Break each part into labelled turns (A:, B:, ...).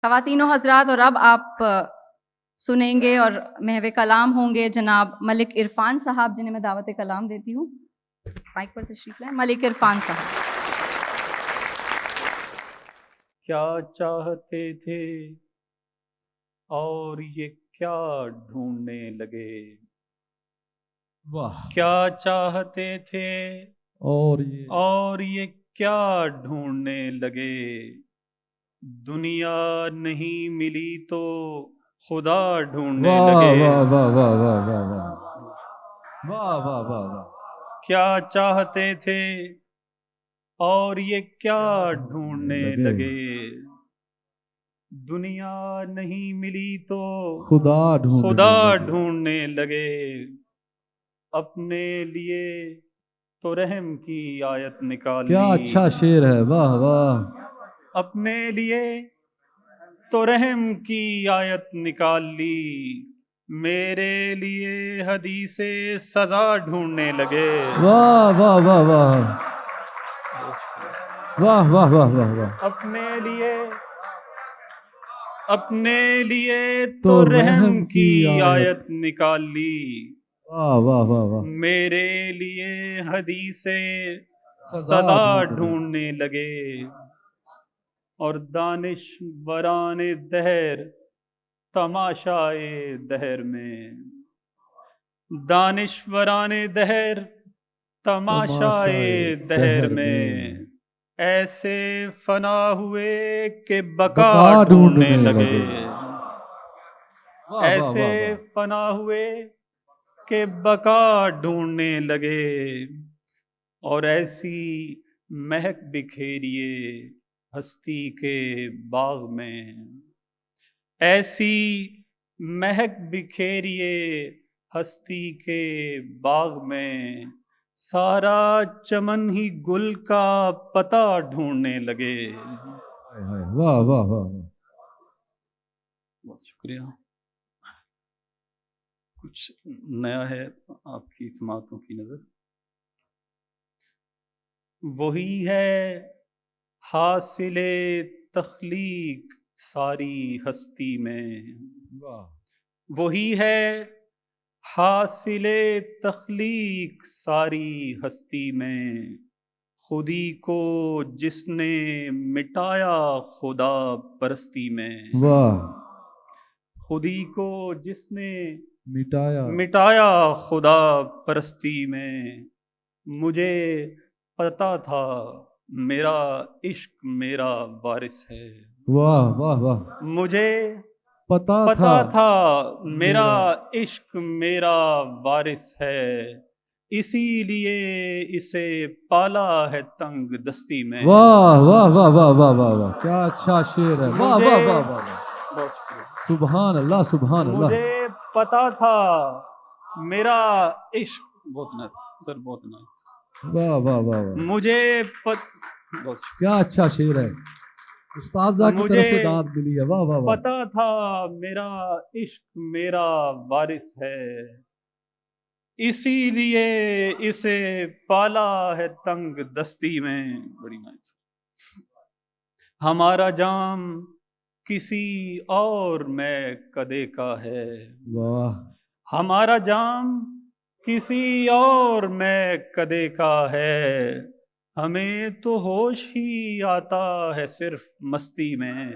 A: خواتین و حضرات، اور اب آپ سنیں گے اور محو کلام ہوں گے جناب ملک عرفان صاحب، جنہیں میں دعوت کلام دیتی ہوں. مائک پر تشریف لائیں ملک عرفان صاحب.
B: کیا چاہتے تھے اور یہ کیا ڈھونڈنے لگے؟
C: واہ.
B: کیا چاہتے تھے اور یہ کیا ڈھونڈنے لگے؟ دنیا نہیں ملی تو خدا ڈھونڈنے لگے.
C: واہ واہ واہ واہ واہ واہ واہ واہ واہ واہ.
B: کیا چاہتے تھے اور یہ کیا ڈھونڈنے لگے؟ دنیا نہیں ملی تو خدا ڈھونڈنے لگے. اپنے لیے تو رحم کی آیت نکال لی.
C: کیا اچھا شعر ہے. واہ واہ.
B: اپنے لیے تو رحم کی آیت نکال لی. میرے لیے حدیث سزا ڈھونڈنے لگے.
C: واہ واہ واہ واہ واہ واہ واہ واہ واہ.
B: اپنے لیے تو رحم کی آیت نکال لی.
C: واہ واہ واہ واہ.
B: میرے لیے حدیث سزا ڈھونڈنے لگے. اور دانشوران دہر تماشائے دہر میں، دانشوران دہر تماشائے دہر میں ایسے فنا ہوئے کہ بقا ڈھونڈنے لگے. ایسے فنا ہوئے کہ بقا ڈھونڈنے لگے. اور ایسی مہک بکھیریے ہستی کے باغ میں، ایسی مہک بکھیریے ہستی کے باغ میں، سارا چمن ہی گل کا پتا ڈھونڈنے لگے.
C: واہ واہ واہ.
B: بہت شکریہ. کچھ نیا ہے آپ کی سماعتوں کی نظر. وہی ہے حاصل تخلیق ساری ہستی میں. وہی ہے حاصل تخلیق ساری ہستی میں. خودی کو جس نے مٹایا خدا پرستی میں.
C: واہ.
B: خودی کو جس نے
C: مٹایا
B: خدا پرستی میں. مجھے پتا تھا میرا عشق میرا وارث ہے.
C: واہ واہ واہ.
B: مجھے
C: پتا
B: تھا میرا عشق میرا وارث ہے. اسی لیے اسے پالا ہے تنگ دستی میں.
C: واہ واہ واہ واہ واہ واہ واہ. کیا اچھا شعر ہے. واہ واہ واہ واہ.
B: بہت شکریہ.
C: سبحان اللہ سبحان اللہ.
B: مجھے پتا تھا میرا عشق بہت نہ تھا سر بہت نہ.
C: واہ واہ واہ واہ.
B: مجھے
C: کیا اچھا شعر ہے. استاذہ کی طرف سے داد ملی ہے. واہ واہ واہ.
B: پتا تھا میرا عشق میرا وارث ہے. اسی لیے اسے پالا ہے تنگ دستی میں. بڑی نائس. ہمارا جام کسی اور میں کدے کا ہے.
C: واہ.
B: ہمارا جام کسی اور میں کدے کا ہے. ہمیں تو ہوش ہی آتا ہے صرف مستی میں.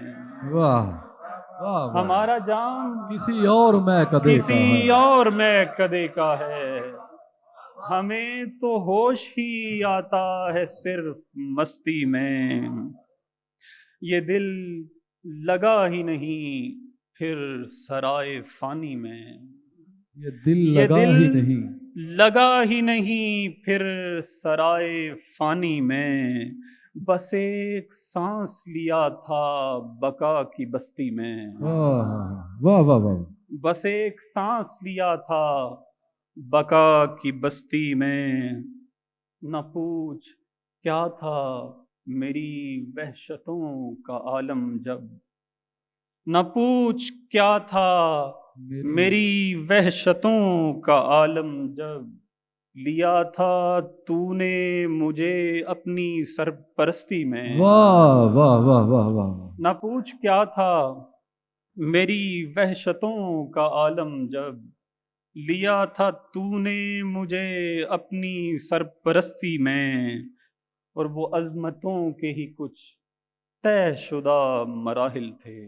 C: واہ واہ.
B: ہمارا جام
C: کسی اور میں
B: کسی اور میں کدے کا ہے. ہمیں تو ہوش ہی آتا ہے صرف مستی میں. یہ دل لگا ہی نہیں پھر سرائے فانی میں.
C: یہ دل
B: لگا ہی نہیں پھر سرائے فانی میں. بس ایک سانس لیا تھا بقا کی بستی میں.
C: واہ واہ واہ.
B: بس ایک سانس لیا تھا بقا کی بستی میں. نہ پوچھ کیا تھا میری وحشتوں کا عالم جب. نہ پوچھ کیا تھا میری وحشتوں کا عالم جب. لیا تھا تو نے مجھے اپنی سرپرستی میں،
C: واہ واہ واہ واہ واہ،
B: نہ پوچھ کیا تھا میری وحشتوں کا عالم جب لیا تھا تو نے مجھے اپنی سرپرستی میں، اور وہ عظمتوں کے ہی کچھ طے شدہ مراحل تھے،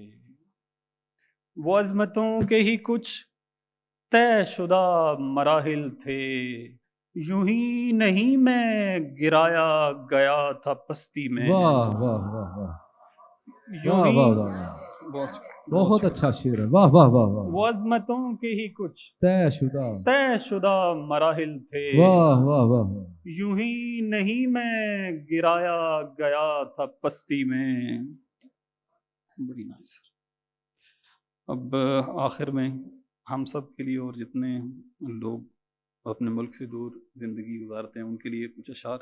B: وہ عظمتوں کے ہی کچھ طے شدہ مراحل تھے، یوں ہی نہیں میں گرایا گیا تھا پستی میں،
C: واہ واہ واہ واہ
B: یوں
C: واہ
B: ہی
C: واہ واہ،
B: بہت
C: بہت اچھا شعر ہے، واہ واہ واہ واہ،
B: وہ عظمتوں کے ہی کچھ
C: طے
B: شدہ مراحل تھے،
C: واہ واہ واہ واہ،
B: یوں ہی نہیں میں گرایا گیا تھا پستی میں۔ بڑی نائس۔ اب آخر میں ہم سب کے لیے اور جتنے لوگ اپنے ملک سے دور زندگی گزارتے ہیں ان کے لیے کچھ اشعار۔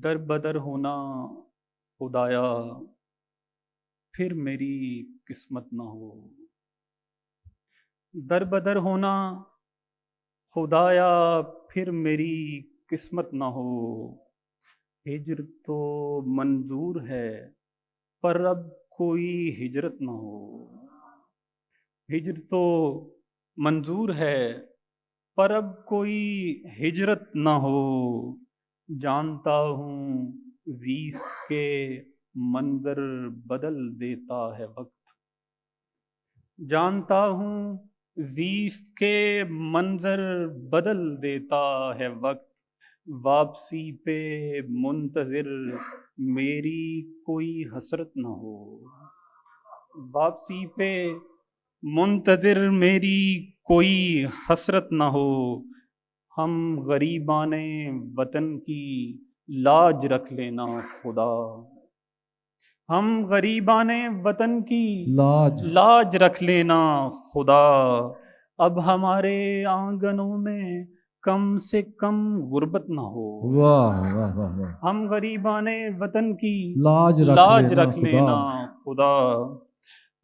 B: در بدر ہونا خدایا پھر میری قسمت نہ ہو، در بدر ہونا خدایا پھر میری قسمت نہ ہو، ہجر تو منظور ہے پر اب کوئی ہجرت نہ ہو، ہجر تو منظور ہے پر اب کوئی ہجرت نہ ہو، جانتا ہوں زیست کے منظر بدل دیتا ہے وقت، جانتا ہوں زیست کے منظر بدل دیتا ہے وقت، واپسی پہ منتظر میری کوئی حسرت نہ ہو، واپسی پہ منتظر میری کوئی حسرت نہ ہو، ہم غریبان وطن کی لاج رکھ لینا خدا، ہم غریبان وطن کی لاج رکھ لینا خدا، اب ہمارے آنگنوں میں کم سے کم غربت نہ ہو،
C: واہ واہ واہ واہ،
B: ہم غریبان وطن کی
C: لاج
B: رکھ لینا خدا،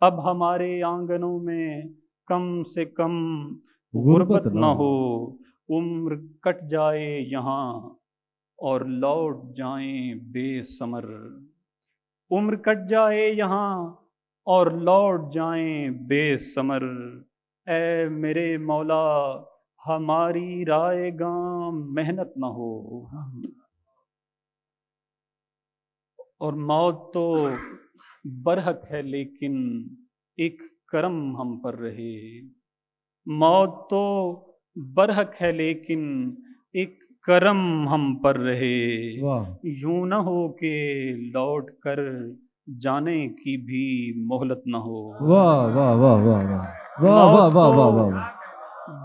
B: اب ہمارے آنگنوں میں کم سے کم غربت نہ ہو، عمر کٹ جائے یہاں اور لوٹ جائیں بے ثمر، عمر کٹ جائے یہاں اور لوٹ جائیں بے ثمر، اے میرے مولا ہماری رائے گاں محنت نہ ہو، اور موت تو برحق ہے لیکن ایک کرم ہم پر رہے، موت تو برحق ہے لیکن ایک کرم ہم پر رہے، یوں نہ ہو کہ لوٹ کر جانے کی بھی مہلت نہ ہو،
C: واہ واہ واہ واہ واہ واہ واہ واہ واہ واہ،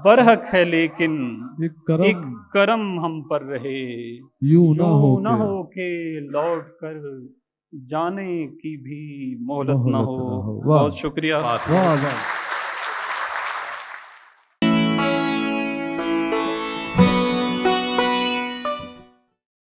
B: برحق ہے لیکن ایک
C: ایک
B: کرم ہم پر رہے،
C: یوں
B: نہ ہو کہ لوٹ کر جانے کی بھی مہلت نہ ہو۔ بہت شکریہ۔
C: واہ واہ۔